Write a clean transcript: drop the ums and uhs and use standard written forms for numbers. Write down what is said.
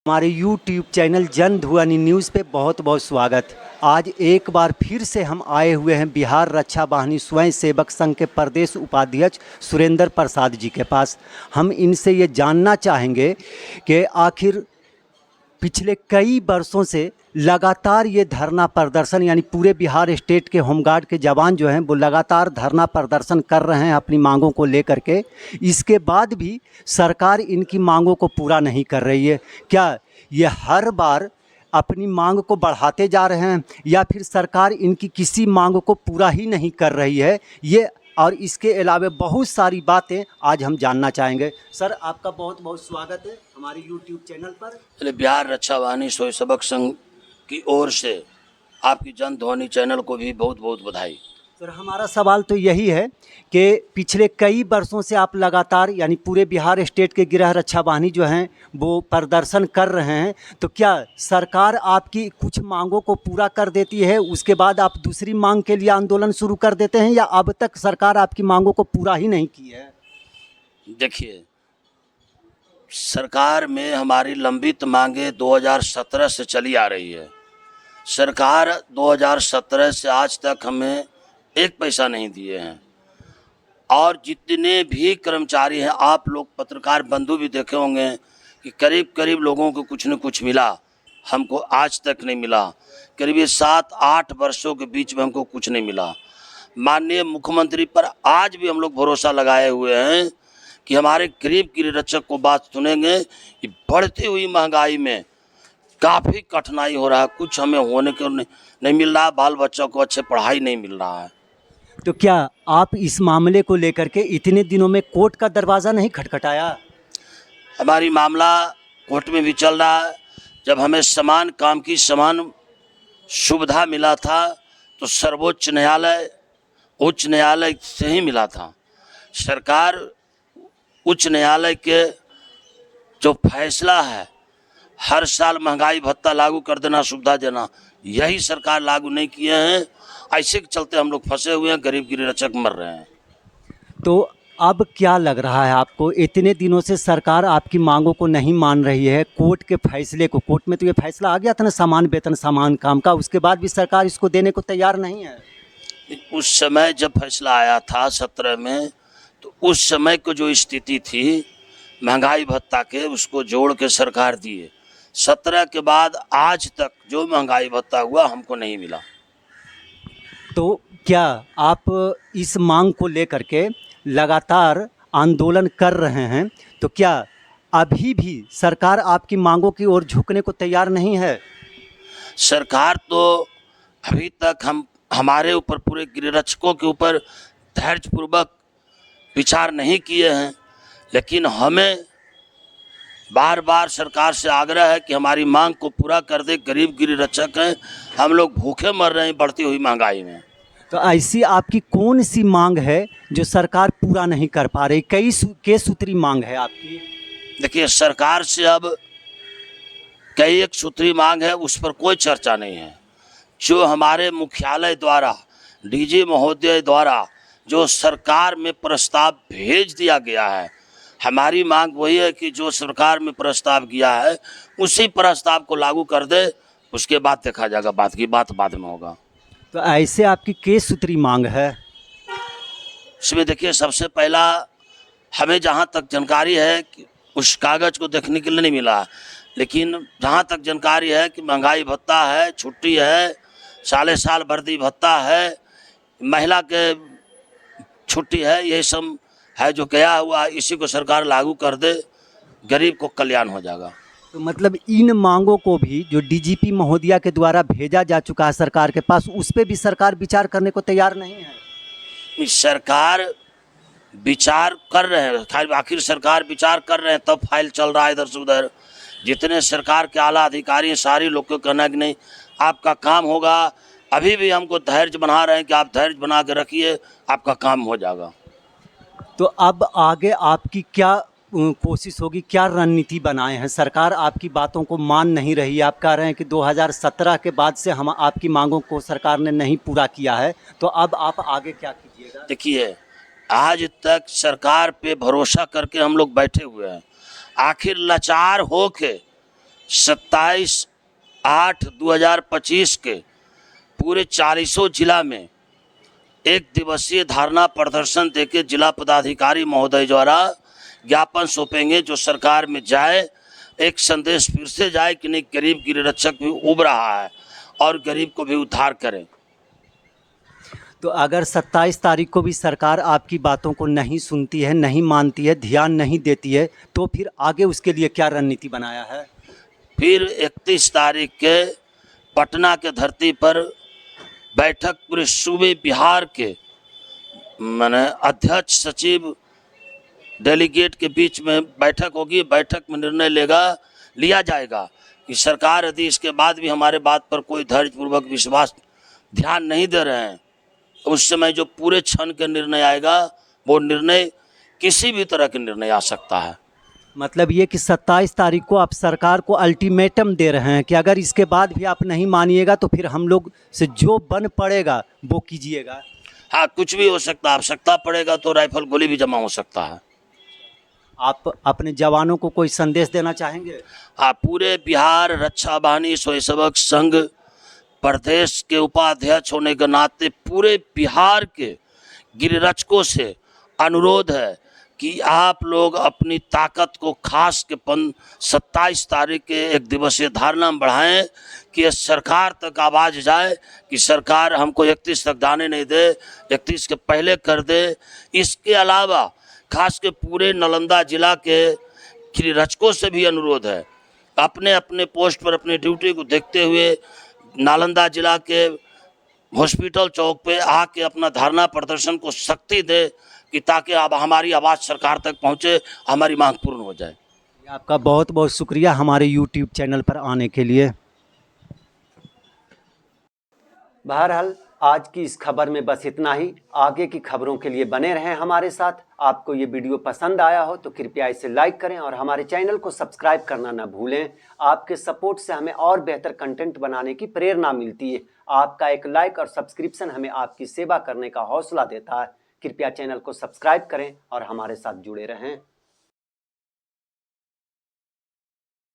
हमारे YouTube channel जन ध्वनि न्यूज़ पे बहुत बहुत स्वागत। आज एक बार फिर से हम आए हुए हैं बिहार रक्षा वाहिनी स्वयं सेवक संघ के प्रदेश उपाध्यक्ष सुरेंद्र प्रसाद जी के पास। हम इनसे ये जानना चाहेंगे कि आखिर पिछले कई वर्षों से लगातार ये धरना प्रदर्शन यानी पूरे बिहार स्टेट के होमगार्ड के जवान जो हैं वो लगातार धरना प्रदर्शन कर रहे हैं अपनी मांगों को लेकर के। इसके बाद भी सरकार इनकी मांगों को पूरा नहीं कर रही है। क्या ये हर बार अपनी मांग को बढ़ाते जा रहे हैं या फिर सरकार इनकी किसी मांग को पूरा ही नहीं कर रही है? ये और इसके अलावा बहुत सारी बातें आज हम जानना चाहेंगे। सर, आपका बहुत बहुत स्वागत है हमारे YouTube चैनल पर। बिहार रक्षा वाहिनी स्वयं सेवक संघ की ओर से आपकी जन ध्वनि चैनल को भी बहुत बहुत बधाई। सर, हमारा सवाल तो यही है कि पिछले कई वर्षों से आप लगातार यानी पूरे बिहार स्टेट के गृह रक्षा वाहिनी जो हैं वो प्रदर्शन कर रहे हैं, तो क्या सरकार आपकी कुछ मांगों को पूरा कर देती है उसके बाद आप दूसरी मांग के लिए आंदोलन शुरू कर देते हैं, या अब तक सरकार आपकी मांगों को पूरा ही नहीं की है? देखिए, सरकार में हमारी लंबित मांगे 2017 से चली आ रही है। सरकार 2017 से आज तक हमें एक पैसा नहीं दिए हैं, और जितने भी कर्मचारी हैं, आप लोग पत्रकार बंधु भी देखे होंगे कि करीब करीब लोगों को कुछ न कुछ मिला, हमको आज तक नहीं मिला। करीब 7-8 वर्षों के बीच में हमको कुछ नहीं मिला। माननीय मुख्यमंत्री पर आज भी हम लोग भरोसा लगाए हुए हैं कि हमारे गरीब गृह रक्षक को बात सुनेंगे कि बढ़ती हुई महंगाई में काफ़ी कठिनाई हो रहा है, कुछ हमें होने को नहीं मिल रहा, बाल बच्चों को अच्छे पढ़ाई नहीं मिल रहा है। तो क्या आप इस मामले को लेकर के इतने दिनों में कोर्ट का दरवाज़ा नहीं खटखटाया? हमारी मामला कोर्ट में भी चल रहा है। जब हमें समान काम की समान सुविधा मिला था तो सर्वोच्च न्यायालय, उच्च न्यायालय से ही मिला था। सरकार उच्च न्यायालय के जो फैसला है, हर साल महंगाई भत्ता लागू कर देना, सुविधा देना, यही सरकार लागू नहीं किए हैं। ऐसे के चलते हम लोग फंसे हुए हैं, गरीब गृह रक्षक मर रहे हैं। तो अब क्या लग रहा है आपको, इतने दिनों से सरकार आपकी मांगों को नहीं मान रही है, कोर्ट के फैसले को, कोर्ट में तो ये फैसला आ गया था ना समान वेतन समान काम का, उसके बाद भी सरकार इसको देने को तैयार नहीं है? उस समय जब फैसला आया था 17 में, तो उस समय को जो स्थिति थी महंगाई भत्ता के, उसको जोड़ के सरकार दिए। 17 के बाद आज तक जो महंगाई भत्ता हुआ हमको नहीं मिला। तो क्या आप इस मांग को लेकर के लगातार आंदोलन कर रहे हैं, तो क्या अभी भी सरकार आपकी मांगों की ओर झुकने को तैयार नहीं है? सरकार तो अभी तक हमारे ऊपर, पूरे गृह रक्षकों के ऊपर धैर्यपूर्वक विचार नहीं किए हैं, लेकिन हमें बार बार सरकार से आग्रह है कि हमारी मांग को पूरा कर दे। गरीब गृह रक्षक हैं, हम लोग भूखे मर रहे हैं बढ़ती हुई महंगाई में। तो ऐसी आपकी कौन सी मांग है जो सरकार पूरा नहीं कर पा रही? कई सूत्री मांग है आपकी। देखिए, सरकार से अब कई एक सूत्री मांग है, उस पर कोई चर्चा नहीं है। जो हमारे मुख्यालय द्वारा, डीजी महोदय द्वारा जो सरकार में प्रस्ताव भेज दिया गया है, हमारी मांग वही है कि जो सरकार में प्रस्ताव किया है उसी प्रस्ताव को लागू कर दे, उसके बाद देखा जाएगा, बात की बात बाद में होगा। तो ऐसे आपकी किस सूत्री मांग है? इसमें देखिए, सबसे पहला हमें जहाँ तक जानकारी है कि उस कागज़ को देखने के लिए नहीं मिला, लेकिन जहाँ तक जानकारी है कि महंगाई भत्ता है, छुट्टी है, साले साल वर्दी भत्ता है, महिला के छुट्टी है, यही सब है जो गया हुआ, इसी को सरकार लागू कर दे, गरीब को कल्याण हो जाएगा। तो मतलब इन मांगों को भी जो डीजीपी महोदया के द्वारा भेजा जा चुका है सरकार के पास, उस पर भी सरकार विचार करने को तैयार नहीं है? सरकार विचार कर रहे हैं, आखिर सरकार विचार कर रहे हैं तब फाइल चल रहा है इधर से उधर। जितने सरकार के आला अधिकारी हैं, सारे लोग को कहना है कि नहीं आपका काम होगा। अभी भी हमको धैर्य बना रहे हैं कि आप धैर्य बना के रखिए, आपका काम हो जाएगा। तो अब आगे आपकी क्या कोशिश होगी, क्या रणनीति बनाए हैं? सरकार आपकी बातों को मान नहीं रही है, आप कह रहे हैं कि 2017 के बाद से हम आपकी मांगों को सरकार ने नहीं पूरा किया है, तो अब आप आगे क्या कीजिएगा? देखिए, आज तक सरकार पे भरोसा करके हम लोग बैठे हुए हैं, आखिर लाचार हो के 27/8/2025 के पूरे 40 जिला में एक दिवसीय धारणा प्रदर्शन देके जिला पदाधिकारी महोदय द्वारा ज्ञापन सौंपेंगे, जो सरकार में जाए, एक संदेश फिर से जाए कि नहीं, गरीब गिरिरक्षक भी उब रहा है और गरीब को भी उद्धार करें। तो अगर 27 तारीख को भी सरकार आपकी बातों को नहीं सुनती है, नहीं मानती है, ध्यान नहीं देती है, तो फिर आगे उसके लिए क्या रणनीति बनाया है? फिर 31 तारीख के पटना के धरती पर बैठक पूरे सूबे बिहार के माने अध्यक्ष, सचिव, डेलीगेट के बीच में बैठक होगी। बैठक में निर्णय लिया जाएगा कि सरकार यदि इसके बाद भी हमारे बात पर कोई धैर्यपूर्वक विश्वास ध्यान नहीं दे रहे हैं, उस समय जो पूरे क्षण के निर्णय आएगा, वो निर्णय किसी भी तरह के निर्णय आ सकता है। मतलब ये कि 27 तारीख को आप सरकार को अल्टीमेटम दे रहे हैं कि अगर इसके बाद भी आप नहीं मानिएगा तो फिर हम लोग से जो बन पड़ेगा वो कीजिएगा। हाँ, कुछ भी हो सकता है। आवश्यकता पड़ेगा तो राइफल गोली भी जमा हो सकता है। आप अपने जवानों को कोई संदेश देना चाहेंगे? हाँ, पूरे बिहार रक्षा वाहिनी स्वयंसेवक संघ प्रदेश के उपाध्यक्ष होने के नाते पूरे बिहार के गिरिरक्षकों से अनुरोध है कि आप लोग अपनी ताकत को खास के 27 तारीख के एक दिवसीय धारणा में बढ़ाएं कि सरकार तक आवाज़ जाए कि सरकार हमको 31 तक जाने नहीं दे, 31 के पहले कर दे। इसके अलावा खास के पूरे नालंदा जिला के गिरिरक्षकों से भी अनुरोध है, अपने अपने पोस्ट पर अपनी ड्यूटी को देखते हुए नालंदा जिला के हॉस्पिटल चौक पे आके अपना धरना प्रदर्शन को शक्ति दे कि ताकि अब हमारी आवाज़ सरकार तक पहुंचे, हमारी मांग पूर्ण हो जाए। आपका बहुत बहुत शुक्रिया हमारे YouTube चैनल पर आने के लिए। बहरहाल आज की इस खबर में बस इतना ही। आगे की खबरों के लिए बने रहें हमारे साथ। आपको ये वीडियो पसंद आया हो तो कृपया इसे लाइक करें और हमारे चैनल को सब्सक्राइब करना ना भूलें। आपके सपोर्ट से हमें और बेहतर कंटेंट बनाने की प्रेरणा मिलती है। आपका एक लाइक और सब्सक्रिप्शन हमें आपकी सेवा करने का हौसला देता है। कृपया चैनल को सब्सक्राइब करें और हमारे साथ जुड़े रहें।